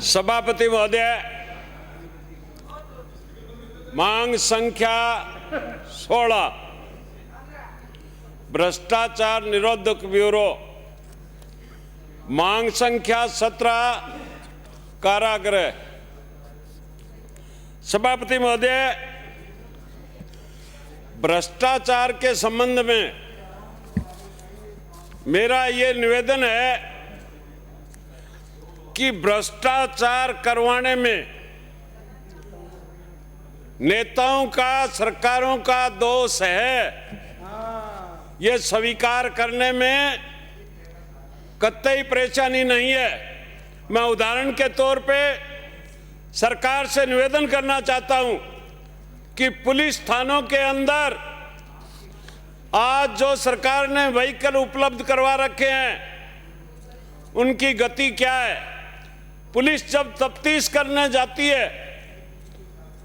सभापति महोदय, मांग संख्या 16 भ्रष्टाचार निरोधक ब्यूरो, मांग संख्या 17 कारागृह। सभापति महोदय, भ्रष्टाचार के संबंध में मेरा ये निवेदन है कि भ्रष्टाचार करवाने में नेताओं का, सरकारों का दोष है, ये स्वीकार करने में कतई परेशानी नहीं है। मैं उदाहरण के तौर पे सरकार से निवेदन करना चाहता हूं कि पुलिस थानों के अंदर आज जो सरकार ने व्हीकल उपलब्ध करवा रखे हैं, उनकी गति क्या है। पुलिस जब तफ्तीश करने जाती है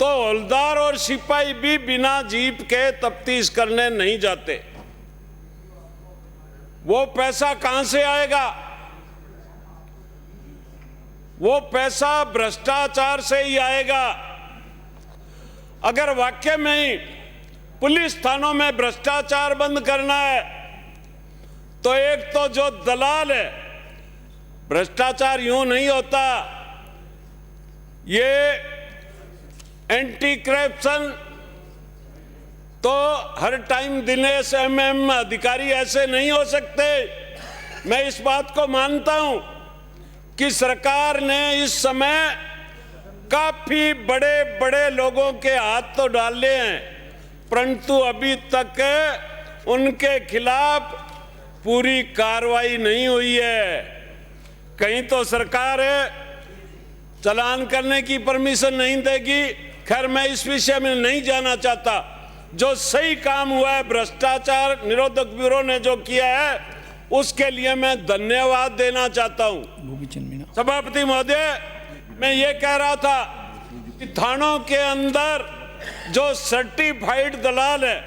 तो हवलदार और सिपाही भी बिना जीप के तफ्तीश करने नहीं जाते। वो पैसा कहां से आएगा? वो पैसा भ्रष्टाचार से ही आएगा। अगर वाकई में ही पुलिस थानों में भ्रष्टाचार बंद करना है तो एक तो जो दलाल है, भ्रष्टाचार यूं नहीं होता, ये एंटी करप्शन तो हर टाइम दिनेश एमएम अधिकारी ऐसे नहीं हो सकते। मैं इस बात को मानता हूं कि सरकार ने इस समय काफी बड़े बड़े लोगों के हाथ तो डाले हैं, परंतु अभी तक उनके खिलाफ पूरी कार्रवाई नहीं हुई है। कहीं तो सरकार चालान करने की परमिशन नहीं देगी। खैर, मैं इस विषय में नहीं जाना चाहता। जो सही काम हुआ है भ्रष्टाचार निरोधक ब्यूरो ने जो किया है, उसके लिए मैं धन्यवाद देना चाहता हूं। सभापति महोदय, मैं ये कह रहा था कि थानों के अंदर जो सर्टिफाइड दलाल है,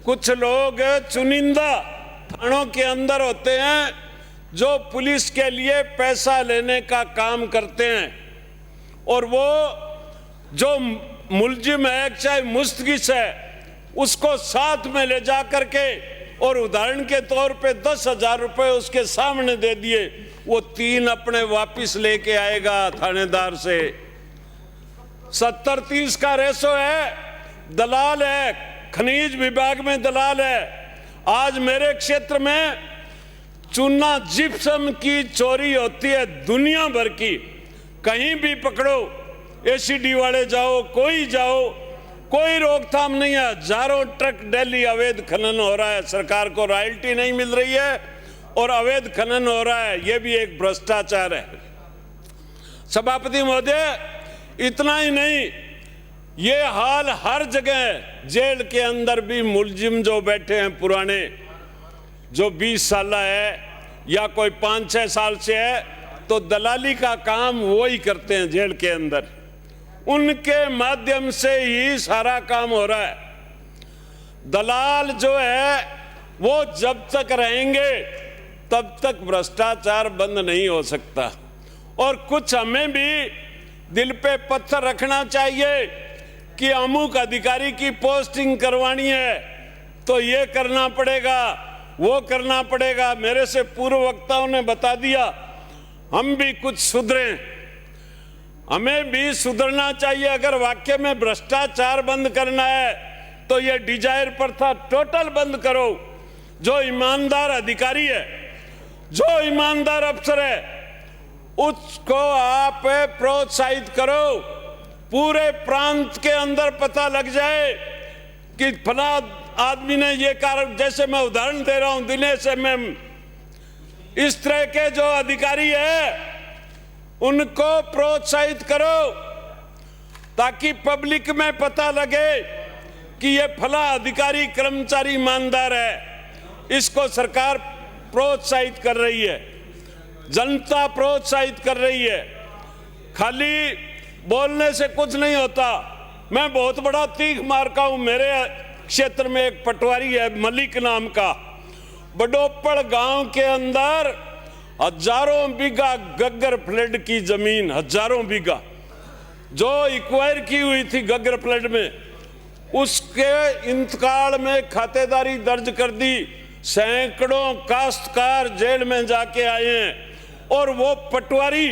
कुछ लोग चुनिंदा थानों के अंदर होते हैं जो पुलिस के लिए पैसा लेने का काम करते हैं, और वो जो मुलजिम है चाहे मुस्तगिस है, उसको साथ में ले जा करके और उदाहरण के तौर पे 10,000 रुपए उसके सामने दे दिए, वो 3 अपने वापिस लेके आएगा थानेदार से। 70-30 का रेशो है। दलाल है, खनिज विभाग में दलाल है। आज मेरे क्षेत्र में चूना जिप्सम की चोरी होती है दुनिया भर की। कहीं भी पकड़ो, एसीडी वाले जाओ, कोई जाओ, कोई रोकथाम नहीं है। हजारों ट्रक दिल्ली अवैध खनन हो रहा है, सरकार को रॉयल्टी नहीं मिल रही है और अवैध खनन हो रहा है। यह भी एक भ्रष्टाचार है। सभापति महोदय, इतना ही नहीं, ये हाल हर जगह है। जेल के अंदर भी मुलजिम जो बैठे हैं पुराने, जो 20 साल है या कोई 5-6 साल से है, तो दलाली का काम वो ही करते हैं जेल के अंदर। उनके माध्यम से ही सारा काम हो रहा है। दलाल जो है वो जब तक रहेंगे तब तक भ्रष्टाचार बंद नहीं हो सकता। और कुछ हमें भी दिल पे पत्थर रखना चाहिए कि अमुक अधिकारी की पोस्टिंग करवानी है तो ये करना पड़ेगा, वो करना पड़ेगा। मेरे से पूर्व वक्ताओं ने बता दिया, हम भी कुछ सुधरें, हमें भी सुधरना चाहिए। अगर वाकई में भ्रष्टाचार बंद करना है तो ये डिजायर प्रथा टोटल बंद करो। जो ईमानदार अधिकारी है, जो ईमानदार अफसर है, उसको आप प्रोत्साहित करो। पूरे प्रांत के अंदर पता लग जाए कि फला आदमी ने ये कारण, जैसे मैं उदाहरण दे रहा हूं दिनेश एमएम, इस तरह के जो अधिकारी है उनको प्रोत्साहित करो ताकि पब्लिक में पता लगे कि ये फला अधिकारी कर्मचारी ईमानदार है। इसको सरकार प्रोत्साहित कर रही है, जनता प्रोत्साहित कर रही है। खाली बोलने से कुछ नहीं होता। मैं बहुत बड़ा तीख मारका हूं। मेरे क्षेत्र में एक पटवारी है मलिक नाम का, बडोपड़ गांव के अंदर हजारों बीघा गग्गर फ्लड की जमीन, हजारों बीघा जो एक्वायर की हुई थी गग्गर फ्लड में, उसके इंतकाल में खातेदारी दर्ज कर दी। सैकड़ों काश्तकार जेल में जाके आए हैं और वो पटवारी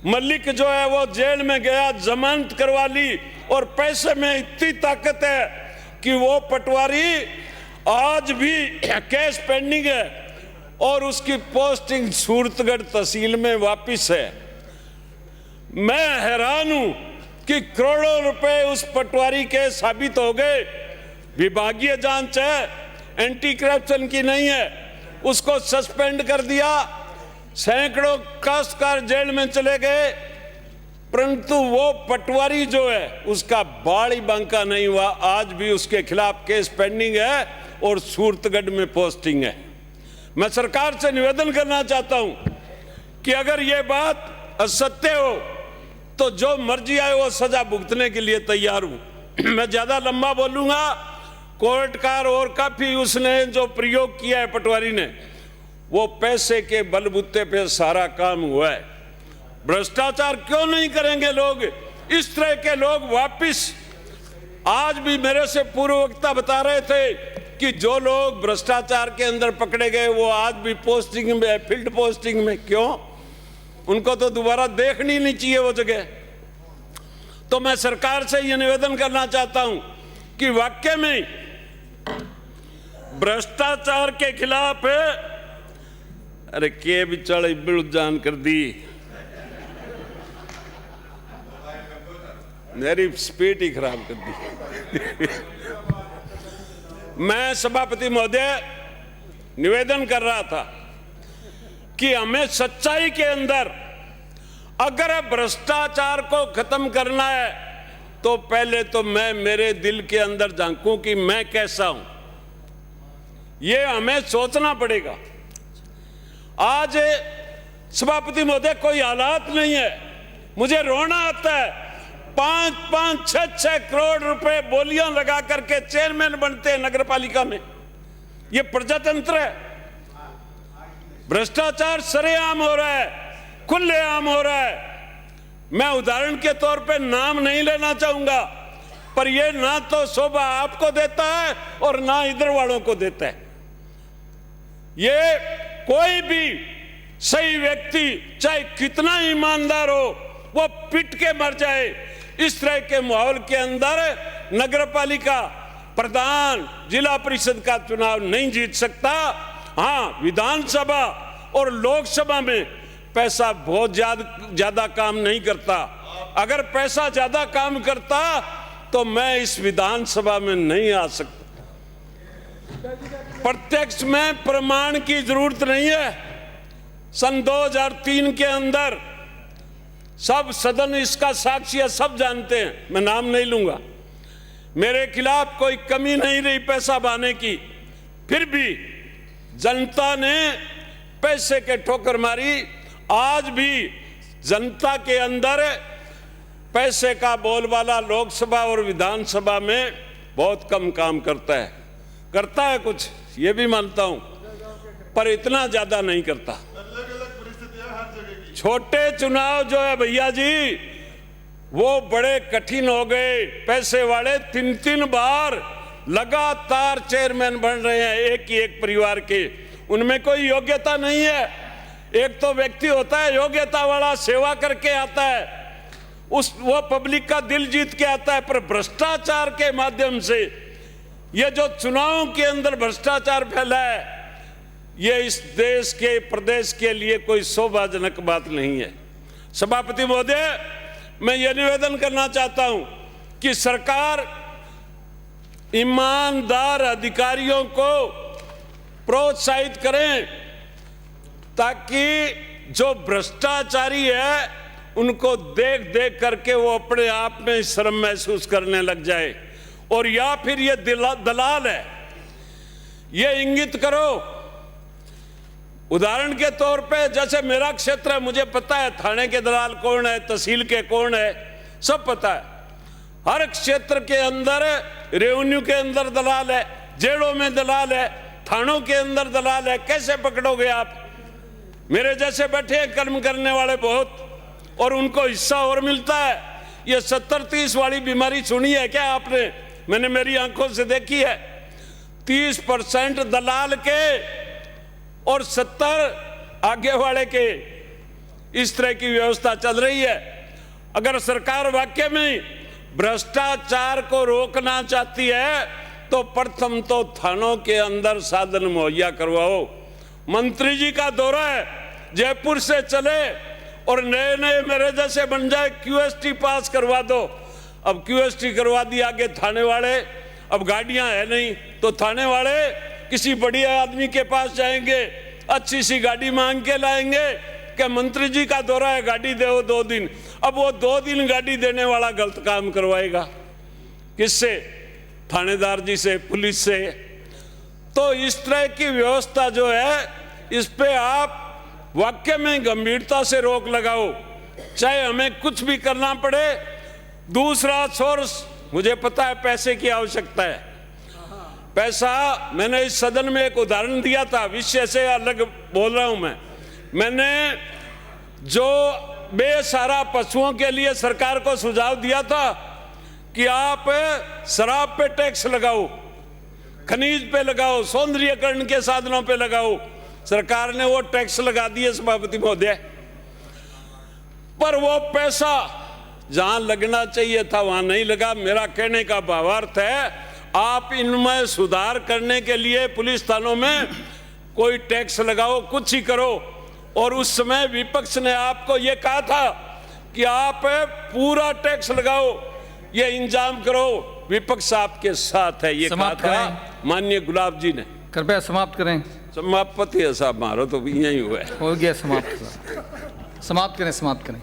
मलिक जो है वो जेल में गया, जमानत करवा ली और पैसे में इतनी ताकत है कि वो पटवारी आज भी केस पेंडिंग है और उसकी पोस्टिंग सूरतगढ़ तहसील में वापिस है। मैं हैरान हूं कि करोड़ों रुपए उस पटवारी के साबित हो गए। विभागीय जांच है, एंटी करप्शन की नहीं है, उसको सस्पेंड कर दिया। सैकड़ों काश्तकार जेल में चले गए, परंतु वो पटवारी जो है उसका बाड़ी बांका नहीं हुआ। आज भी उसके खिलाफ केस पेंडिंग है और सूरतगढ़ में पोस्टिंग है। मैं सरकार से निवेदन करना चाहता हूं कि अगर ये बात असत्य हो तो जो मर्जी आए वो सजा भुगतने के लिए तैयार हूं। मैं ज्यादा लंबा बोलूंगा, कोर्ट का और काफी उसने जो प्रयोग किया है पटवारी ने, वो पैसे के बलबूते पे सारा काम हुआ है। भ्रष्टाचार क्यों नहीं करेंगे लोग? इस तरह के लोग वापिस, आज भी मेरे से पूर्व वक्ता बता रहे थे कि जो लोग भ्रष्टाचार के अंदर पकड़े गए वो आज भी पोस्टिंग में, फील्ड पोस्टिंग में। क्यों? उनको तो दोबारा देखनी नहीं चाहिए वो जगह। तो मैं सरकार से ये निवेदन करना चाहता हूं कि वाकई में भ्रष्टाचार के खिलाफ है। अरे के बिचारे बिल जान कर दी, मेरी स्पीड ही खराब कर दी। मैं सभापति महोदय निवेदन कर रहा था कि हमें सच्चाई के अंदर अगर भ्रष्टाचार को खत्म करना है तो पहले तो मैं मेरे दिल के अंदर झांकूं कि मैं कैसा हूं, ये हमें सोचना पड़ेगा। आज सभापति महोदय कोई हालात नहीं है, मुझे रोना आता है। 5-5, 6-6 करोड़ रुपए बोलियां लगा करके चेयरमैन बनते हैं नगर पालिका में। ये प्रजातंत्र है। भ्रष्टाचार सरेआम हो रहा है, खुलेआम हो रहा है। मैं उदाहरण के तौर पे नाम नहीं लेना चाहूंगा, पर यह ना तो शोभा आपको देता है और ना इधर वालों को देता है। ये कोई भी सही व्यक्ति चाहे कितना ईमानदार हो वो पिट के मर जाए। इस तरह के माहौल के अंदर नगर पालिका प्रधान, जिला परिषद का चुनाव नहीं जीत सकता। हाँ, विधानसभा और लोकसभा में पैसा बहुत ज्यादा काम नहीं करता। अगर पैसा ज्यादा काम करता तो मैं इस विधानसभा में नहीं आ सकता। प्रत्यक्ष में प्रमाण की जरूरत नहीं है। सन 2003 के अंदर सब सदन इसका साक्षी है, सब जानते हैं, मैं नाम नहीं लूंगा। मेरे खिलाफ कोई कमी नहीं रही पैसा बहाने की, फिर भी जनता ने पैसे के ठोकर मारी। आज भी जनता के अंदर पैसे का बोलबाला लोकसभा और विधानसभा में बहुत कम काम करता है कुछ, ये भी मानता हूं, पर इतना ज्यादा नहीं करता। छोटे चुनाव जो है भैया जी, वो बड़े कठिन हो गए। पैसे वाले 3-3 बार लगातार चेयरमैन बन रहे हैं एक परिवार के। उनमें कोई योग्यता नहीं है। एक तो व्यक्ति होता है योग्यता वाला, सेवा करके आता है, वो पब्लिक का दिल जीत के आता है। पर भ्रष्टाचार के माध्यम से ये जो चुनावों के अंदर भ्रष्टाचार फैला है, ये इस देश के, प्रदेश के लिए कोई शोभाजनक बात नहीं है। सभापति महोदय, मैं ये निवेदन करना चाहता हूं कि सरकार ईमानदार अधिकारियों को प्रोत्साहित करें ताकि जो भ्रष्टाचारी है उनको देख देख करके वो अपने आप में शर्म महसूस करने लग जाए। और या फिर ये दलाल है, ये इंगित करो। उदाहरण के तौर पे जैसे मेरा क्षेत्र है, मुझे पता है थाने के दलाल कौन है, तहसील के कौन है, सब पता है। हर क्षेत्र के अंदर रेवेन्यू के अंदर दलाल है, जेलों में दलाल है, थानों के अंदर दलाल है। कैसे पकड़ोगे आप? मेरे जैसे बैठे हैं कर्म करने वाले बहुत, और उनको हिस्सा और मिलता है। ये 70-30 वाली बीमारी सुनी है क्या आपने? मैंने मेरी आंखों से देखी है। 30% दलाल के और 70 आगे वाले के, इस तरह की व्यवस्था चल रही है। अगर सरकार वाकई में भ्रष्टाचार को रोकना चाहती है तो प्रथम तो थानों के अंदर साधन मुहैया करवाओ। मंत्री जी का दौरा है, जयपुर से चले और नए नए मेरे जैसे बन जाए, QST पास करवा दो। अब QST करवा दिया, आगे थाने वाले, अब गाड़ियां है नहीं तो थाने वाले किसी बढ़िया आदमी के पास जाएंगे, अच्छी सी गाड़ी मांग के लाएंगे कि मंत्री जी का दौरा है, गाड़ी दो 2 दिन। अब वो 2 दिन गाड़ी देने वाला गलत काम करवाएगा, किससे? थानेदार जी से, पुलिस से। तो इस तरह की व्यवस्था जो है, इस पे आप वाकई में गंभीरता से रोक लगाओ, चाहे हमें कुछ भी करना पड़े। दूसरा सोर्स, मुझे पता है पैसे की आवश्यकता है। पैसा, मैंने इस सदन में एक उदाहरण दिया था, विषय से अलग बोल रहा हूं मैंने जो बेसहारा पशुओं के लिए सरकार को सुझाव दिया था कि आप शराब पे टैक्स लगाओ, खनिज पे लगाओ, सौंदर्यीकरण के साधनों पे लगाओ। सरकार ने वो टैक्स लगा दिए सभापति महोदय, पर वो पैसा जहां लगना चाहिए था वहां नहीं लगा। मेरा कहने का भावार्थ है, आप इनमें सुधार करने के लिए पुलिस थानों में कोई टैक्स लगाओ, कुछ ही करो। और उस समय विपक्ष ने आपको ये कहा था कि आप पूरा टैक्स लगाओ, ये इंतजाम करो। विपक्ष आपके साथ है, ये कहा था माननीय गुलाब जी ने। कृपया समाप्त करें। समापति है साहब, मारो तो यही हुआ है। हो गया समाप्त। समाप्त करें, समाप्त करें।